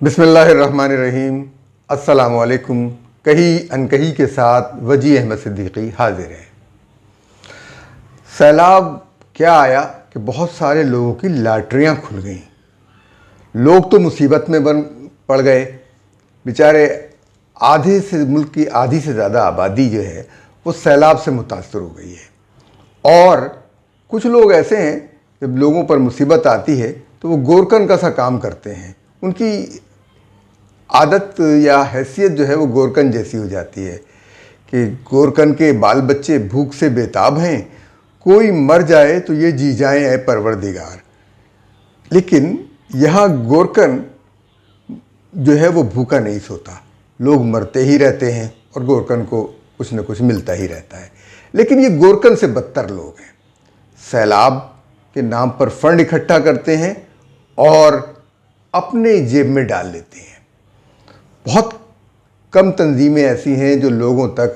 बिस्मिल्लाहिर्रहमानिर्रहीम। अस्सलामु अलैकुम। कही अनकही के साथ वजी अहमद सिद्दीकी हाजिर है। सैलाब क्या आया कि बहुत सारे लोगों की लॉटरियां खुल गईं। लोग तो मुसीबत में पड़ गए बेचारे। आधे से मुल्क की आधी से ज़्यादा आबादी जो है वो सैलाब से मुतासर हो गई है। और कुछ लोग ऐसे हैं, जब लोगों पर मुसीबत आती है तो वो गोरकन का सा काम करते हैं। उनकी आदत या हैसियत जो है वो गोरकन जैसी हो जाती है कि गोरकन के बाल बच्चे भूख से बेताब हैं, कोई मर जाए तो ये जी जाएं ऐ परवरदिगार। लेकिन यहाँ गोरकन जो है वो भूखा नहीं सोता, लोग मरते ही रहते हैं और गोरकन को कुछ न कुछ मिलता ही रहता है। लेकिन ये गोरकन से बदतर लोग हैं। सैलाब के नाम पर फंड इकट्ठा करते हैं और अपने जेब में डाल लेते हैं। बहुत कम तंजीमें ऐसी हैं जो लोगों तक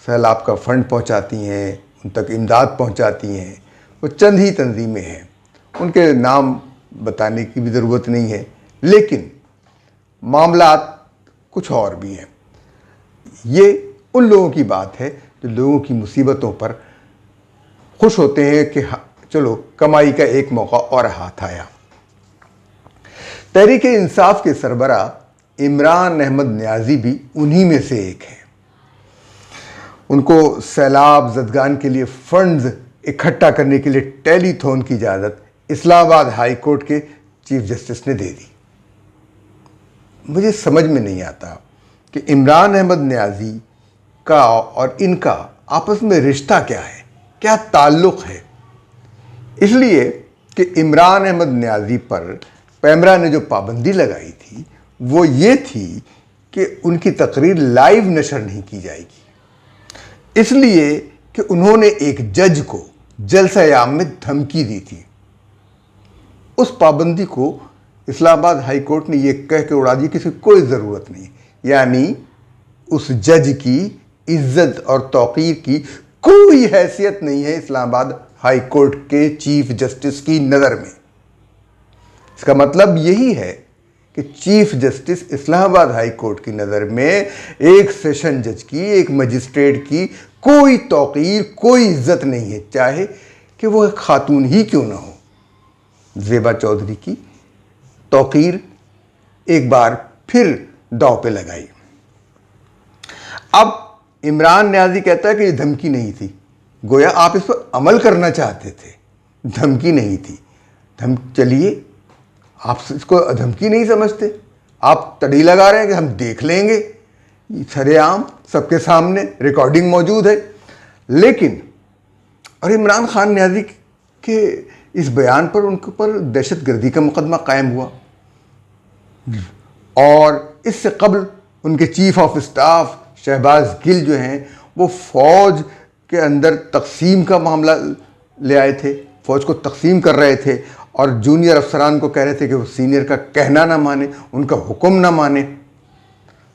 सैलाब का फ़ंड पहुंचाती हैं, उन तक इमदाद पहुंचाती हैं। वो चंद ही तंजीमें हैं, उनके नाम बताने की भी ज़रूरत नहीं है। लेकिन मामलात कुछ और भी हैं। ये उन लोगों की बात है जो लोगों की मुसीबतों पर खुश होते हैं कि चलो कमाई का एक मौका और हाथ आया। तहरीक-ए-इंसाफ के सरबराह इमरान अहमद न्याजी भी उन्हीं में से एक है। उनको सैलाब ज़दगान के लिए फंड्स इकट्ठा करने के लिए टेलीथॉन की इजाज़त इस्लामाबाद हाई कोर्ट के चीफ जस्टिस ने दे दी। मुझे समझ में नहीं आता कि इमरान अहमद न्याजी का और इनका आपस में रिश्ता क्या है, क्या ताल्लुक़ है। इसलिए कि इमरान अहमद न्याजी पर पैमरा ने जो पाबंदी लगाई थी वो ये थी कि उनकी तकरीर लाइव नशर नहीं की जाएगी, इसलिए कि उन्होंने एक जज को जलसा-ए-आम में धमकी दी थी। उस पाबंदी को इस्लामाबाद हाई कोर्ट ने ये कह के उड़ा दी कि इसकी कोई ज़रूरत नहीं, यानी उस जज की इज्जत और तौकीर की कोई हैसियत नहीं है इस्लामाबाद हाई कोर्ट के चीफ जस्टिस की नज़र में। इसका मतलब यही है कि chief justice Islamabad high court की नज़र में एक सेशन जज की, एक मजिस्ट्रेट की कोई तौकीर, कोई इज्जत नहीं है, चाहे कि वो एक खातून ही क्यों ना हो। ज़ेबा चौधरी की तौकीर एक बार फिर दांव पे लगाई। अब इमरान न्याजी कहता है कि ये धमकी नहीं थी, गोया आप इस पर अमल करना चाहते थे, धमकी नहीं थी। चलिए, आप इसको धमकी नहीं समझते, आप तड़ी लगा रहे हैं कि हम देख लेंगे, सरेआम सबके सामने रिकॉर्डिंग मौजूद है। लेकिन और इमरान खान न्याजी के इस बयान पर उनके ऊपर दहशतगर्दी का मुकदमा कायम हुआ और इससे कबल उनके chief of staff Shahbaz Gill जो हैं वो फ़ौज के अंदर तकसीम का मामला ले आए थे, फ़ौज को तकसीम कर रहे थे और जूनियर अफसरान को कह रहे थे कि वो सीनियर का कहना ना माने, उनका हुक्म ना माने।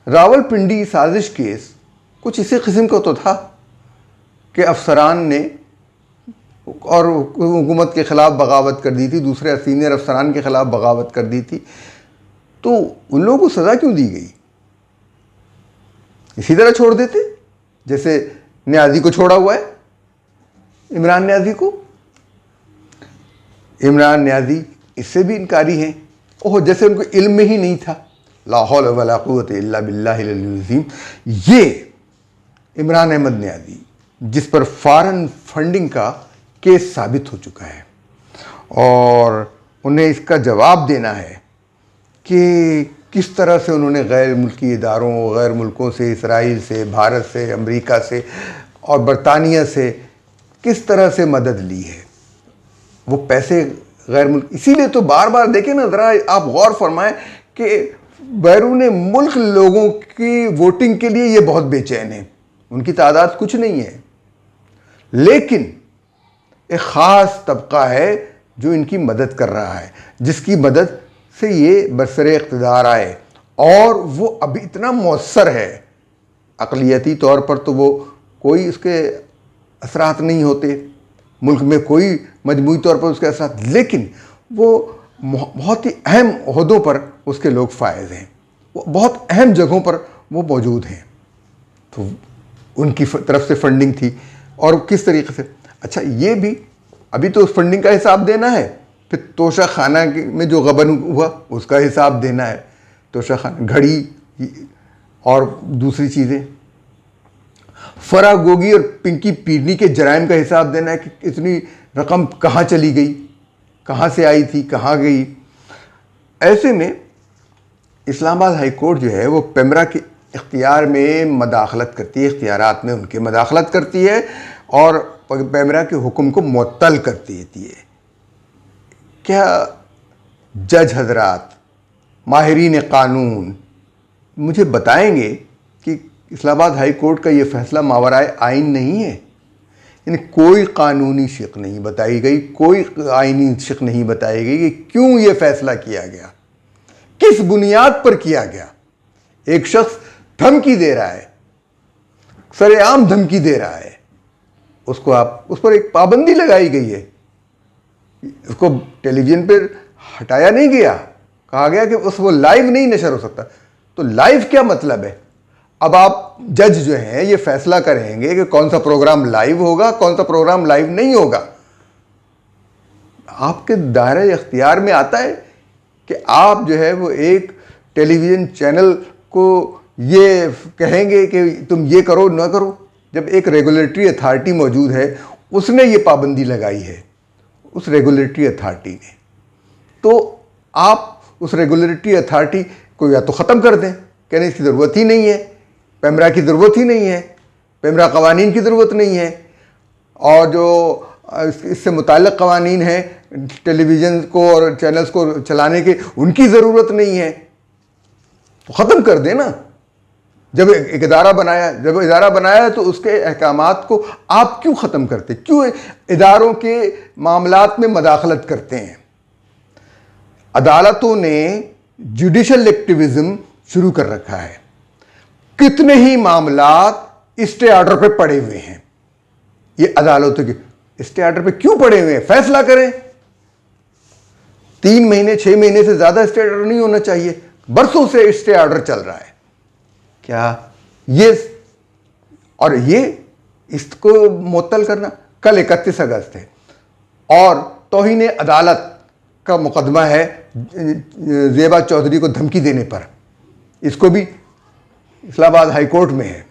रावलपिंडी साजिश केस कुछ इसी किस्म का तो था कि अफसरान ने और हुकूमत के ख़िलाफ़ बगावत कर दी थी, दूसरे सीनियर अफसरान के ख़िलाफ़ बगावत कर दी थी। तो उन लोगों को सज़ा क्यों दी गई? इसी तरह छोड़ देते जैसे न्याजी को छोड़ा हुआ है। इमरान न्याजी को, इमरान न्याजी इससे भी इनकारी हैं। ओह, जैसे उनको इल्म में ही नहीं था। ला हौल वला कुव्वता इल्ला बिल्लाहिल अलीयुल अज़ीम। ये इमरान अहमद न्याजी जिस पर फॉरेन फंडिंग का केस साबित हो चुका है और उन्हें इसका जवाब देना है कि किस तरह से उन्होंने गैर मुल्की इदारों, गैर मुल्कों से, इसराइल से, भारत से, अमेरिका से और बरतानिया से किस तरह से मदद ली है। वो पैसे गैर मुल्क, इसीलिए तो बार बार देखें ना, ज़रा आप गौर फरमाएं कि बैरून मुल्क लोगों की वोटिंग के लिए ये बहुत बेचैन है। उनकी तादाद कुछ नहीं है, लेकिन एक ख़ास तबका है जो इनकी मदद कर रहा है, जिसकी मदद से ये बरसरे इक़्तिदार आए और वो अभी इतना मौसर है। अक़लियती तौर पर तो वो कोई उसके असरात नहीं होते, मुल्क में कोई मजमूई तौर पर उसके असरात, लेकिन वो बहुत ही अहम ओहदों पर उसके लोग फायज हैं, वो बहुत अहम जगहों पर वो मौजूद हैं। तो उनकी तरफ से फंडिंग थी और किस तरीके से। अच्छा, ये भी अभी तो उस फंडिंग का हिसाब देना है, फिर तोशा खाना में जो गबन हुआ उसका हिसाब देना है, तोशा खाना, घड़ी और दूसरी चीज़ें, फरा गोगी और पिंकी पीरनी के जराइम का हिसाब देना है कि इतनी रकम कहाँ चली गई, कहाँ से आई थी, कहाँ गई। ऐसे में इस्लामाबाद हाई कोर्ट जो है वो पेमरा के इख्तियार में मदाखलत करती है, इख्तियारात में उनके मदाखलत करती है और पेमरा के हुक्म को मुअत्तल कर देती है। क्या जज हजरात, माहिरीन कानून मुझे बताएंगे कि इस्लामाबाद हाई कोर्ट का ये फैसला मावराए आइन नहीं है? यानी कोई कानूनी शिक नहीं बताई गई, कोई आइनी शिक नहीं बताई गई कि क्यों ये फैसला किया गया, किस बुनियाद पर किया गया। एक शख्स धमकी दे रहा है, सरेआम धमकी दे रहा है, उसको आप उस पर एक पाबंदी लगाई गई है, उसको टेलीविजन पर हटाया नहीं गया, कहा गया कि वो लाइव नहीं नशर हो सकता। तो लाइव क्या मतलब है? अब आप जज जो हैं ये फैसला करेंगे कि कौन सा प्रोग्राम लाइव होगा, कौन सा प्रोग्राम लाइव नहीं होगा। आपके दायरे इख्तियार में आता है कि आप जो है वो एक टेलीविज़न चैनल को ये कहेंगे कि तुम ये करो ना करो, जब एक रेगुलेटरी अथॉरिटी मौजूद है, उसने ये पाबंदी लगाई है, उस रेगुलेटरी अथॉरिटी ने। तो आप उस रेगुलेटरी अथॉरिटी को या तो ख़त्म कर दें, कहने इसकी ज़रूरत ही नहीं है, पेमरा की ज़रूरत ही नहीं है, पेमरा कवानीन की ज़रूरत नहीं है, और जो इससे मुताल्लिक़ कवानीन हैं टेलीविज़न को और चैनल्स को चलाने के, उनकी ज़रूरत नहीं है, तो ख़त्म कर दें ना। जब एक इदारा बनाया तो उसके अहकामात को आप क्यों ख़त्म करते, क्यों इदारों के मामलात में मदाखलत करते हैं? अदालतों ने जुडिशल एक्टिविज़म शुरू कर रखा है, कितने ही मामलात स्टे ऑर्डर पे पड़े हुए हैं। ये अदालतों के स्टे ऑर्डर पे क्यों पड़े हुए हैं? फैसला करें। 3 महीने 6 महीने से ज़्यादा स्टे ऑर्डर नहीं होना चाहिए, बरसों से स्टे ऑर्डर चल रहा है। क्या ये और ये इसको मुअत्तल करना? कल 31 अगस्त है और तौहीन अदालत का मुकदमा है ज़ेबा चौधरी को धमकी देने पर, इसको भी इस्लामाबाद हाई कोर्ट में है,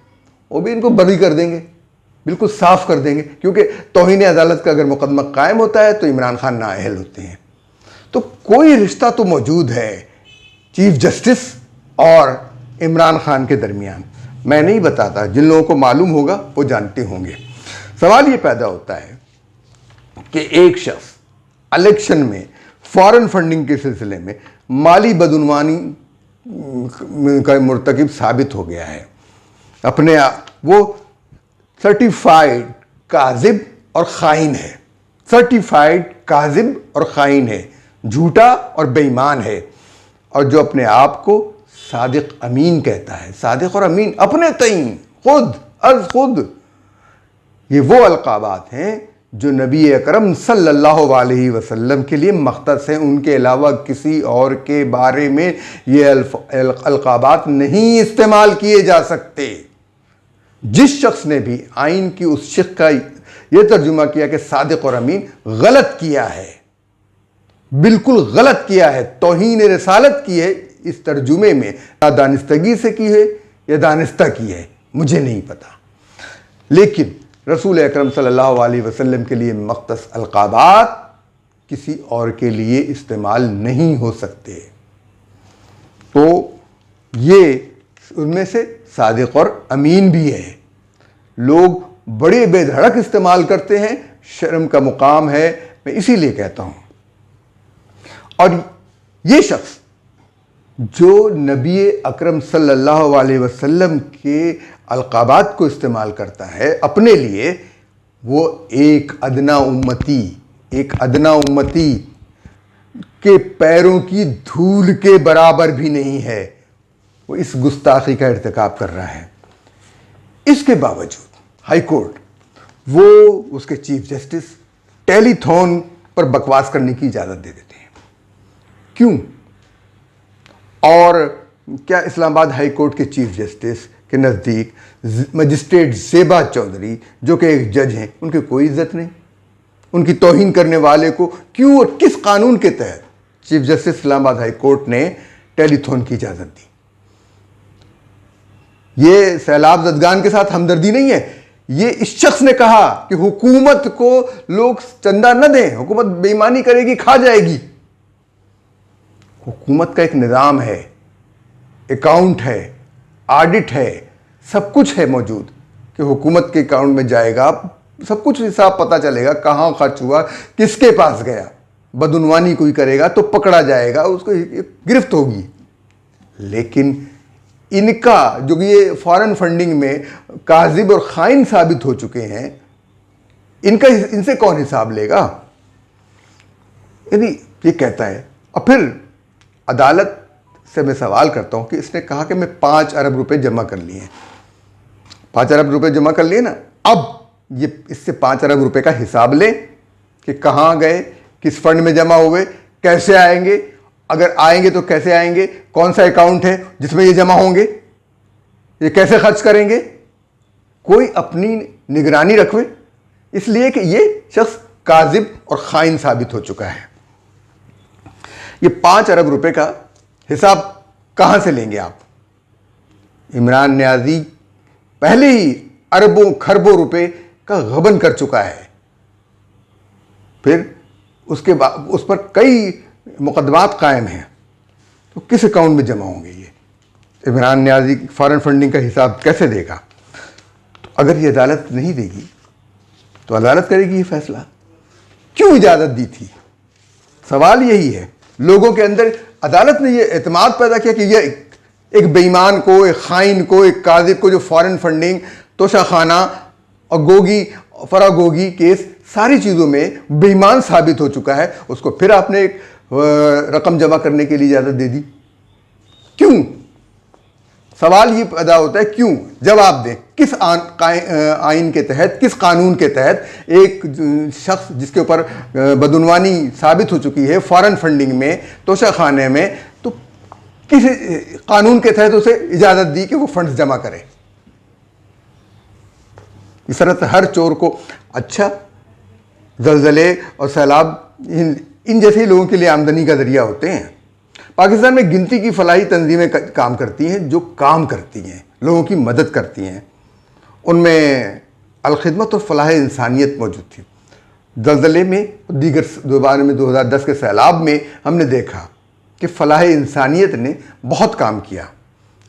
वो भी इनको बरी कर देंगे, बिल्कुल साफ कर देंगे, क्योंकि तौहीन अदालत का अगर मुकदमा कायम होता है तो इमरान खान नाअहल होते हैं। तो कोई रिश्ता तो मौजूद है चीफ जस्टिस और इमरान खान के दरमियान। मैं नहीं बताता, जिन लोगों को मालूम होगा वो जानते होंगे। सवाल ये पैदा होता है कि एक शख्स इलेक्शन में फॉरेन फंडिंग के सिलसिले में माली बदउनवानी का मुर्तकिब साबित हो गया है, अपने वो सर्टिफाइड काजिब और खाइन है, सर्टिफाइड काजिब और खाइन है, झूठा और बेईमान है, और जो अपने आप को सादिक अमीन कहता है। सादिक और अमीन अपने तईन खुद ये वो अलकाबात हैं जो नबी अकरम सल्लल्लाहु अलैहि वसल्लम के लिए मख्तस हैं, उनके अलावा किसी और के बारे में ये अलकाबात नहीं इस्तेमाल किए जा सकते। जिस शख्स ने भी आइन की उस शिक का ये तर्जुमा किया कि सादिक और अमीन, गलत किया है, बिल्कुल गलत किया है, तौहीन रिसालत की है। इस तर्जुमे में या दानिस्तगी से की है या दानिस्ता की है, मुझे नहीं पता, लेकिन रसूल अकरम सल्लल्लाहु अलैहि वसल्लम के लिए मख्तस अलकाबात किसी और के लिए इस्तेमाल नहीं हो सकते। तो ये उनमें से सादिक और अमीन भी है। लोग बड़े बेधड़क इस्तेमाल करते हैं, शर्म का मुकाम है, मैं इसीलिए कहता हूँ। और ये शख्स जो नबी अकरम सल्लल्लाहु अलैहि वसल्लम के अलकाबात को इस्तेमाल करता है अपने लिए, वो एक अदना उम्मती के पैरों की धूल के बराबर भी नहीं है। वो इस गुस्ताखी का इर्तिकाब कर रहा है। इसके बावजूद हाई कोर्ट वो उसके चीफ जस्टिस टेलीथॉन पर बकवास करने की इजाज़त दे देते हैं। क्यों? और क्या इस्लामाबाद हाई कोर्ट के चीफ जस्टिस के नज़दीक मजिस्ट्रेट ज़ेबा चौधरी जो कि एक जज हैं, उनकी कोई इज्जत नहीं। उनकी तौहीन करने वाले को क्यों और किस कानून के तहत chief justice Islamabad high court ने टेलीथॉन की इजाज़त दी? ये सैलाब ज़दगान के साथ हमदर्दी नहीं है। ये इस शख्स ने कहा कि हुकूमत को लोग चंदा न दें, हुकूमत बेईमानी करेगी, खा जाएगी। हुकूमत का एक निज़ाम है, अकाउंट है, ऑडिट है, सब कुछ है मौजूद कि हुकूमत के अकाउंट में जाएगा, सब कुछ हिसाब पता चलेगा, कहाँ खर्च हुआ, किसके पास गया। बदउनवानी कोई करेगा तो पकड़ा जाएगा, उसको गिरफ्त होगी। लेकिन इनका जो ये फॉरेन फंडिंग में काजिब और खाइन साबित हो चुके हैं, इनसे कौन हिसाब लेगा? यानी ये कहता है। और फिर अदालत से मैं सवाल करता हूं कि इसने कहा कि मैं 5 अरब रुपए जमा कर लिए हैं। 5 अरब रुपए जमा कर लिए ना, अब ये इससे 5 अरब रुपए का हिसाब ले कि कहाँ गए, किस फंड में जमा हुए, कैसे आएंगे, अगर आएंगे तो कैसे आएंगे, कौन सा अकाउंट है जिसमें ये जमा होंगे, ये कैसे खर्च करेंगे। कोई अपनी निगरानी रखे, इसलिए कि ये शख्स काजिब और खाइन साबित हो चुका है। ये 5 अरब रुपए का हिसाब कहां से लेंगे आप? इमरान न्याजी पहले ही अरबों खरबों रुपए का गबन कर चुका है। फिर उसके बाद उस पर कई मुकदमात कायम हैं, तो किस अकाउंट में जमा होंगे ये? इमरान न्याजी फॉरेन फंडिंग का हिसाब कैसे देगा? तो अगर ये अदालत नहीं देगी तो अदालत करेगी ये फैसला। क्यों इजाज़त दी थी? सवाल यही है। लोगों के अंदर अदालत ने ये एतमाद पैदा किया कि ये एक बेईमान को, एक खाइन को, एक काजिब को जो फॉरेन फंडिंग, तोशाखाना और गोगी फरागोगी केस सारी चीज़ों में बेईमान साबित हो चुका है, उसको फिर आपने एक रकम जमा करने के लिए इजाज़त दे दी। क्यों? सवाल ये पैदा होता है क्यों? जवाब दें। किस आइन के तहत, किस कानून के तहत एक शख्स जिसके ऊपर बदउनवानी साबित हो चुकी है फॉरेन फंडिंग में, तोशाखाने में, तो किस कानून के तहत उसे इजाज़त दी कि वो फंड्स जमा करे? इस तरह से हर चोर को अच्छा ज़लज़ले और सैलाब इन जैसे लोगों के लिए आमदनी का ज़रिया होते हैं। पाकिस्तान में गिनती की फलाही तंजीमें काम करती हैं, जो काम करती हैं, लोगों की मदद करती हैं। उनमें अलखिदमत और फलाह इंसानियत मौजूद थी। ज़लज़ले में, दीगर दोबारा में 2010 के सैलाब में हमने देखा कि फलाह इंसानियत ने बहुत काम किया,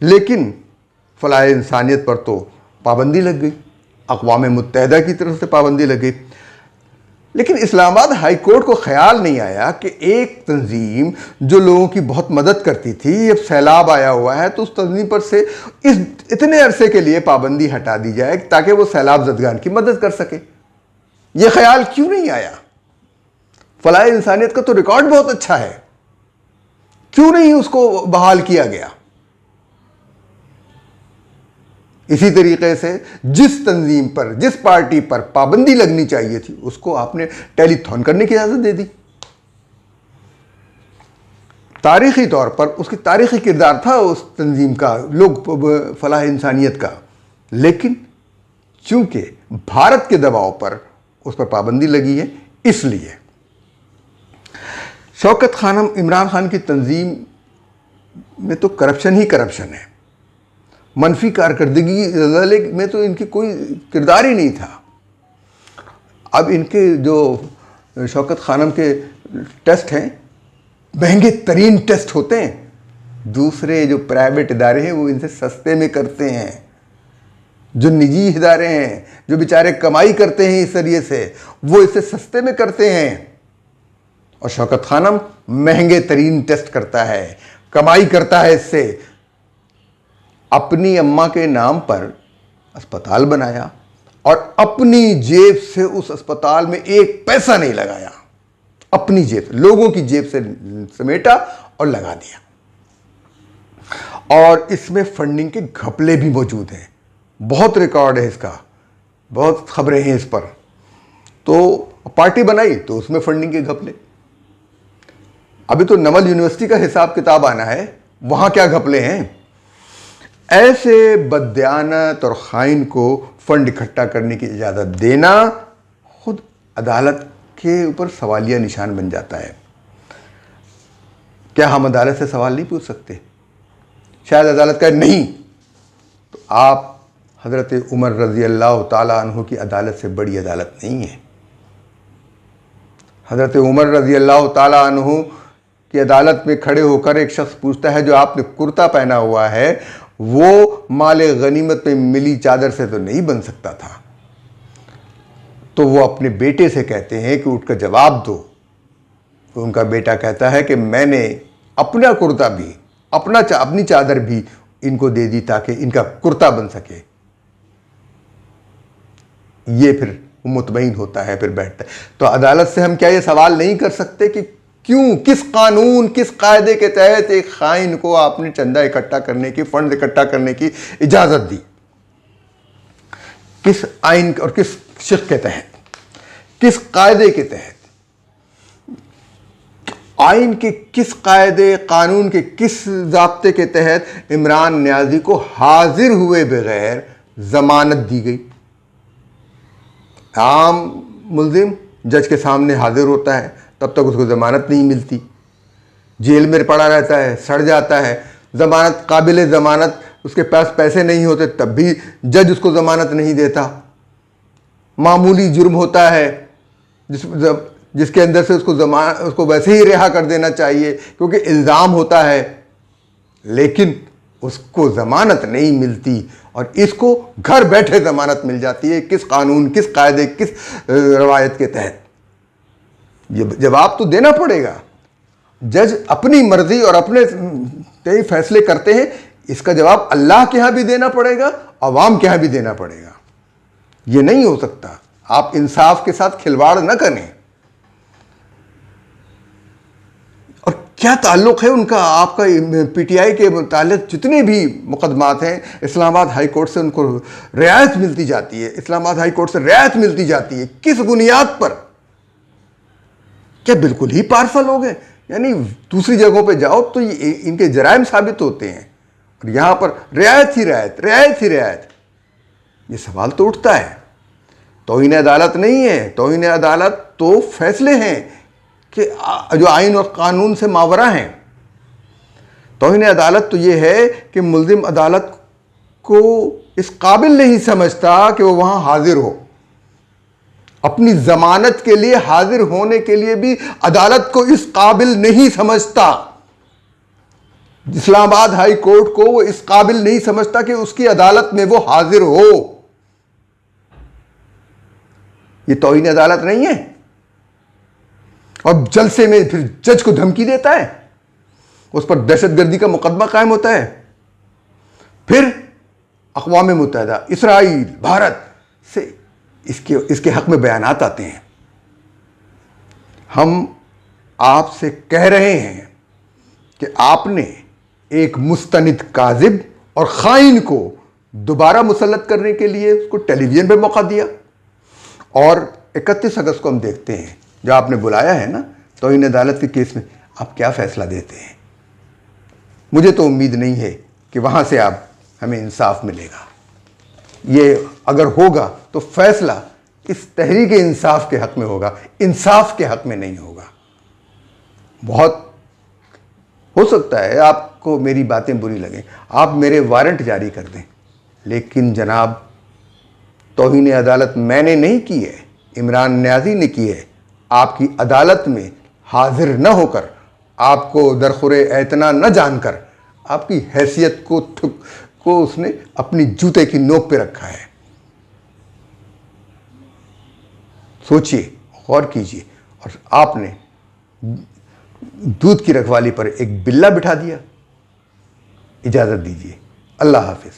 लेकिन फलाह इंसानियत पर तो पाबंदी लग गई, अक़वाम मुत्तहिदा की तरफ से पाबंदी लग गई। लेकिन इस्लामाबाद हाई कोर्ट को ख्याल नहीं आया कि एक तंजीम जो लोगों की बहुत मदद करती थी, अब सैलाब आया हुआ है तो उस तंजीम पर से इतने अरसे के लिए पाबंदी हटा दी जाए ताकि वो सैलाब ज़दगान की मदद कर सके। ये ख्याल क्यों नहीं आया? फलाह इंसानियत का तो रिकॉर्ड बहुत अच्छा है, क्यों नहीं उसको बहाल किया गया? इसी तरीके से जिस तंजीम पर, जिस पार्टी पर पाबंदी लगनी चाहिए थी, उसको आपने टेलीथॉन करने की इजाज़त दे दी। तारीख़ी तौर पर उसकी तारीख़ी किरदार था उस तंजीम का, लोग फलाह इंसानियत का, लेकिन चूंकि भारत के दबाव पर उस पर पाबंदी लगी है, इसलिए शौकत खानम इमरान खान की तंजीम में तो करप्शन ही करप्शन है। मनफी कारकर्दगी में तो इनकी कोई किरदार ही नहीं था। अब इनके जो शौकत खानम के टेस्ट हैं, महंगे तरीन टेस्ट होते हैं, दूसरे जो प्राइवेट इदारे हैं वो इनसे सस्ते में करते हैं। जो निजी इदारे हैं, जो बेचारे कमाई करते हैं इस जरिए से, वो इसे सस्ते में करते हैं। और शौकत खानम महंगे तरीन टेस्ट करता है, कमाई करता है इससे। अपनी अम्मा के नाम पर अस्पताल बनाया और अपनी जेब से उस अस्पताल में एक पैसा नहीं लगाया, अपनी जेब, लोगों की जेब से समेटा और लगा दिया। और इसमें फंडिंग के घपले भी मौजूद हैं, बहुत रिकॉर्ड है इसका, बहुत खबरें हैं इस पर। तो पार्टी बनाई तो उसमें फंडिंग के घपले। अभी तो नवल यूनिवर्सिटी का हिसाब किताब आना है, वहाँ क्या घपले हैं। ऐसे बददियानत और खाइन को फंड इकट्ठा करने की इजाज़त देना खुद अदालत के ऊपर सवालिया निशान बन जाता है। क्या हम अदालत से सवाल नहीं पूछ सकते? शायद अदालत कहे नहीं, तो आप हज़रत उमर रज़ी अल्लाह ताला अन्हु की अदालत से बड़ी अदालत नहीं है। हज़रत उमर रज़ी अल्लाह ताला अन्हु की अदालत में खड़े होकर एक शख्स पूछता है, जो आपने कुर्ता पहना हुआ है वो माले गनीमत में मिली चादर से तो नहीं बन सकता था। तो वो अपने बेटे से कहते हैं कि उठकर जवाब दो। तो उनका बेटा कहता है कि मैंने अपना कुर्ता भी, अपनी चादर भी इनको दे दी ताकि इनका कुर्ता बन सके। ये फिर मुतमईन होता है, फिर बैठता है। तो अदालत से हम क्या ये सवाल नहीं कर सकते कि क्यों, किस कानून, किस कायदे के तहत एक खाइन को आपने चंदा इकट्ठा करने की, फंड इकट्ठा करने की इजाज़त दी? किस आइन और किस शिक के तहत, किस कायदे के तहत, आइन के किस कायदे, कानून के किस ज़ाब्ते के तहत इमरान न्याजी को हाजिर हुए बगैर ज़मानत दी गई? आम मुल्जिम जज के सामने हाजिर होता है, तब तक उसको ज़मानत नहीं मिलती, जेल में पड़ा रहता है, सड़ जाता है। ज़मानत, काबिल ज़मानत, उसके पास पैसे नहीं होते तब भी जज उसको ज़मानत नहीं देता। मामूली जुर्म होता है जिसके अंदर से उसको वैसे ही रिहा कर देना चाहिए क्योंकि इल्ज़ाम होता है, लेकिन उसको ज़मानत नहीं मिलती और इसको घर बैठे ज़मानत मिल जाती है। किस कानून, किस कायदे, किस रवायत के तहत? ये जवाब तो देना पड़ेगा। जज अपनी मर्जी और अपने तय फैसले करते हैं, इसका जवाब अल्लाह के यहाँ भी देना पड़ेगा, अवाम के यहाँ भी देना पड़ेगा। ये नहीं हो सकता। आप इंसाफ के साथ खिलवाड़ न करें। और क्या ताल्लुक़ है उनका, आपका पीटीआई के मुतालिक जितने भी मुकदमात हैं, इस्लामाबाद हाई कोर्ट से उनको रियायत मिलती जाती है, इस्लामाबाद हाई कोर्ट से रियायत मिलती जाती है। किस बुनियाद पर? क्या बिल्कुल ही पार्सल हो गए? यानी दूसरी जगहों पे जाओ तो ये इनके जराइम साबित होते हैं और यहाँ पर रियायत ही रियायत, रियायत ही रियायत। ये सवाल तो उठता है। तौहीन अदालत नहीं है। तौहीन अदालत तो फैसले हैं कि जो आइन और कानून से मावरा हैं। तौहीन अदालत तो ये है कि मुल्जिम अदालत को इस काबिल नहीं समझता कि वो वहाँ हाजिर हो। अपनी जमानत के लिए हाजिर होने के लिए भी अदालत को इस काबिल नहीं समझता। इस्लामाबाद हाई कोर्ट को वो इस काबिल नहीं समझता कि उसकी अदालत में वो हाजिर हो। ये तौहीन अदालत नहीं है। और जलसे में फिर जज को धमकी देता है, उस पर दहशतगर्दी का मुकदमा कायम होता है। फिर अक़वाम मुत्तहिदा, इसराइल, भारत से इसके हक में बयानात आते हैं। हम आपसे कह रहे हैं कि आपने एक मुस्तनिद काज़िब और खाइन को दोबारा मुसल्लत करने के लिए उसको टेलीविज़न पे मौका दिया। और 31 अगस्त को हम देखते हैं, जो आपने बुलाया है ना तौहीन अदालत के केस में, आप क्या फ़ैसला देते हैं। मुझे तो उम्मीद नहीं है कि वहाँ से आप हमें इंसाफ मिलेगा। ये अगर होगा तो फैसला इस तहरीक इंसाफ के हक़ में होगा, इंसाफ के हक़ में नहीं होगा। बहुत हो सकता है आपको मेरी बातें बुरी लगें, आप मेरे वारंट जारी कर दें, लेकिन जनाब तौहीन अदालत मैंने नहीं की है, इमरान न्याजी ने की है। आपकी अदालत में हाजिर न होकर, आपको दरखुरे एतना न जानकर, आपकी हैसियत को उसने अपनी जूते की नोक पे रखा है। सोचिए, गौर कीजिए। और आपने दूध की रखवाली पर एक बिल्ला बिठा दिया। इजाज़त दीजिए। अल्लाह हाफिज़।